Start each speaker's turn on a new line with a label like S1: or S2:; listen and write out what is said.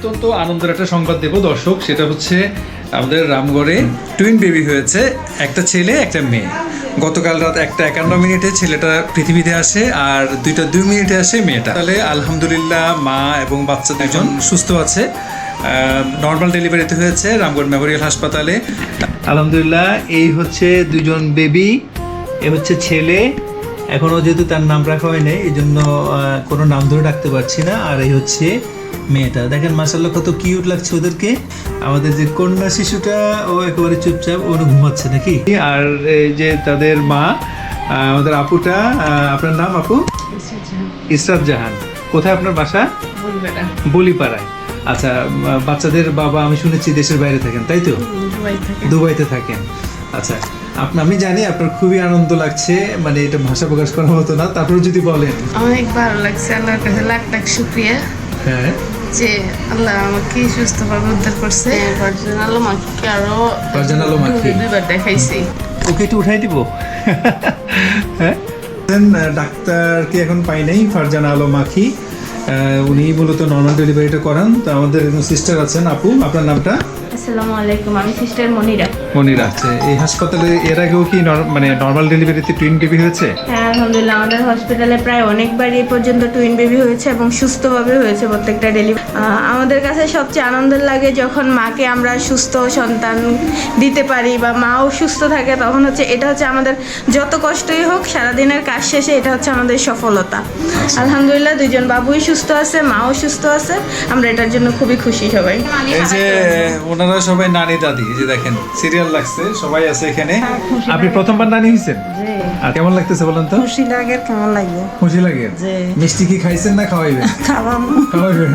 S1: অত্যন্ত আনন্দের একটা সংবাদ দেব দর্শক, সেটা হচ্ছে আমাদের রামগড়ে টুইন বেবি হয়েছে, একটা ছেলে একটা মেয়ে। গতকাল রাত 1:51 ছেলেটা পৃথিবীতে আসে আর 2:02 আসে মেয়েটা। তাহলে আলহামদুলিল্লাহ মা এবং বাচ্চা দুজন সুস্থ আছে, নর্মাল ডেলিভারিতে হয়েছে রামগড় মেমোরিয়াল হাসপাতালে। আলহামদুলিল্লাহ এই হচ্ছে দুজন বেবি, এ হচ্ছে ছেলে। এখনও যেহেতু তার নাম রাখা হয় নাই এই জন্য কোনো নাম ধরে ডাকতে পারছি না। আর এই হচ্ছে মেয়েটা, দেখেন মাশাআল্লাহ কত কিউট লাগছে ওদেরকে। আমাদের যে কন্যা শিশুটা ও একেবারে চুপচাপ, ও ঘুমাচ্ছে নাকি। আর এই যে তাদের মা আমাদের আপুটা, আপনার নাম আপু? ইসরাত জাহান। কোথায় আপনার বাসা? বলিপাড়ায়। আচ্ছা, বাচ্চাদের বাবা আমি শুনেছি দেশের বাইরে থাকেন, তাই তো? দুবাইতে থাকেন। আচ্ছা, আমি জানি আপনার খুবই আনন্দ লাগছে, মানে এটা ভাষা প্রকাশ করার মতো না, তারপরে যদি বলেন।
S2: অনেক ভালো লাগছে, আল্লাহর কাছে লাখ লাখ শুকরিয়া।
S1: হ্যাঁ,
S2: যে আল্লাহ আমাকে সুস্থভাবে উদ্ধার করছে। ফারজানা আলো মাকে আরো দুইবার দেখাইছি।
S1: ওকে একটু উঠাই দিব। হ্যাঁ, ডাক্তার কি এখন পাই নাই, ফারজানা আলো মাখি, উনি মূলত নর্মাল ডেলিভারিটা করান। তো আমাদের সিস্টার আছেন, আপু আপনার নামটা?
S3: আসসালামু আলাইকুম, আমি সিস্টার মনিরা।
S1: মনিরা। আছে এই হাসপাতালে এর আগেও কি মানে নর্মাল ডেলিভারিতে টুইন বেবি হয়েছে?
S3: হ্যাঁ আলহামদুলিল্লাহ, আমাদের হসপিটালে প্রায় অনেকবার এই পর্যন্ত টুইন বেবি হয়েছে এবং সুস্থভাবে হয়েছে প্রত্যেকটা ডেলিভারি। আমাদের কাছে সবচেয়ে আনন্দের লাগে যখন মাকে আমরা সুস্থ সন্তান দিতে পারি বা মাও সুস্থ থাকে, তখন হচ্ছে এটা হচ্ছে আমাদের যত কষ্টই হোক সারাদিনের কাজ শেষে এটা হচ্ছে আমাদের সফলতা। আলহামদুলিল্লাহ দুইজন বাবুই সুস্থ আছে, মাও সুস্থ আছে, আমরা এটার জন্য খুবই খুশি সবাই।
S1: এই যে ওনারা সবাই নানি দাদি, এই যে দেখেন সিরিয়াল লাগছে, সবাই আছে এখানে। আপনি প্রথমবার নানি হয়েছেন? আর কেমন লাগতেছে বলেন তো?
S4: খুশি লাগে, কেমন লাগে?
S1: খুশি লাগে। মিষ্টি কি খাইছেন না খাওয়াইবেন?
S4: খাওয়াবো।
S1: খাওয়াইবেন।